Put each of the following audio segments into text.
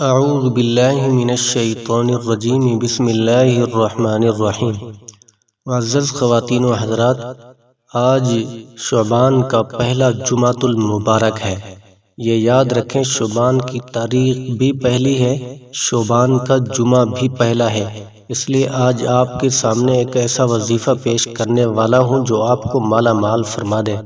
اعوذ باللہ من الشیطان الرجیم بسم اللہ الرحمن الرحیم۔ معزز خواتین و حضرات، آج شعبان کا پہلا جمعۃ المبارک ہے۔ یہ یاد رکھیں شعبان کی تاریخ بھی پہلی ہے، شعبان کا جمعہ بھی پہلا ہے۔ اس لیے آج آپ کے سامنے ایک ایسا وظیفہ پیش کرنے والا ہوں جو آپ کو مالا مال فرما دے۔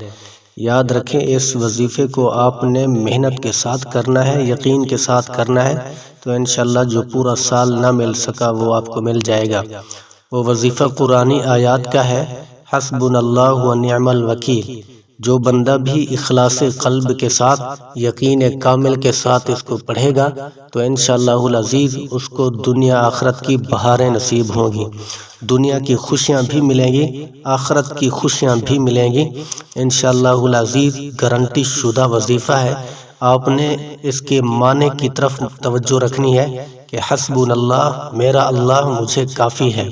یاد رکھیں اس وظیفے کو آپ نے محنت کے ساتھ کرنا ہے، یقین کے ساتھ کرنا ہے، تو انشاءاللہ جو پورا سال نہ مل سکا وہ آپ کو مل جائے گا۔ وہ وظیفہ قرآنی آیات کا ہے، حسبنا اللہ و نعم الوکیل۔ جو بندہ بھی اخلاص قلب کے ساتھ، یقین کامل کے ساتھ اس کو پڑھے گا تو انشاءاللہ العزیز اس کو دنیا آخرت کی بہاریں نصیب ہوں گی، دنیا کی خوشیاں بھی ملیں گی، آخرت کی خوشیاں بھی ملیں گی انشاءاللہ العزیز۔ گارنٹی شدہ وظیفہ ہے۔ آپ نے اس کے معنی کی طرف توجہ رکھنی ہے کہ حسبنا اللہ، میرا اللہ مجھے کافی ہے،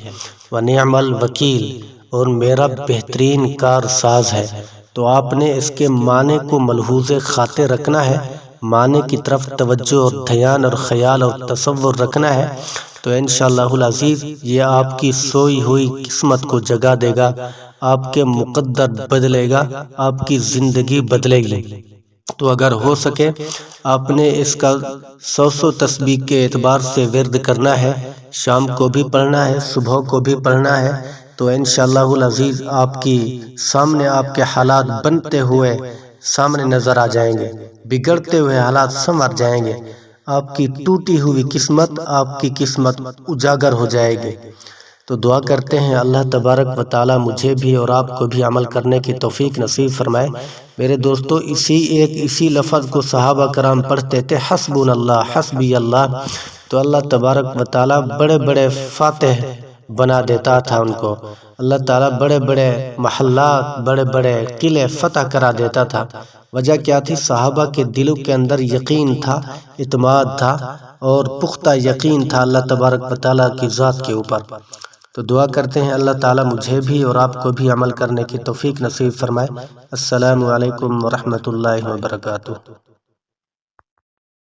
ونعم الوکیل، اور میرا بہترین کار ساز ہے۔ تو آپ نے اس کے معنی کو ملحوظ خاطر رکھنا ہے، معنی کی طرف توجہ اور دھیان اور خیال اور تصور رکھنا ہے، تو انشاءاللہ العزیز یہ آپ کی سوئی ہوئی قسمت کو جگا دے گا، آپ کے مقدر بدلے گا، آپ کی زندگی بدلے گی۔ تو اگر ہو سکے آپ نے اس کا 100 تسبیح کے اعتبار سے ورد کرنا ہے، شام کو بھی پڑھنا ہے، صبح کو بھی پڑھنا ہے، تو انشاءاللہ العزیز آپ کی سامنے آپ کے حالات بنتے ہوئے سامنے نظر آ جائیں گے، بگڑتے ہوئے حالات سنور جائیں گے، آپ کی ٹوٹی ہوئی قسمت، آپ کی قسمت اجاگر ہو جائے گی۔ تو دعا کرتے ہیں اللہ تبارک و تعالی مجھے بھی اور آپ کو بھی عمل کرنے کی توفیق نصیب فرمائے۔ میرے دوستو، اسی لفظ کو صحابہ کرام پڑھتے تھے، حسبنا اللہ، حسبی اللہ، تو اللہ تبارک و تعالی بڑے بڑے فاتح بنا دیتا تھا ان کو، اللہ تعالیٰ بڑے بڑے محلات، بڑے بڑے قلعے فتح کرا دیتا تھا۔ وجہ کیا تھی؟ صحابہ کے دلوں کے اندر یقین تھا، اعتماد تھا اور پختہ یقین تھا اللہ تبارک و تعالیٰ کی ذات کے اوپر۔ تو دعا کرتے ہیں اللہ تعالیٰ مجھے بھی اور آپ کو بھی عمل کرنے کی توفیق نصیب فرمائے۔ السلام علیکم ورحمۃ اللہ وبرکاتہ۔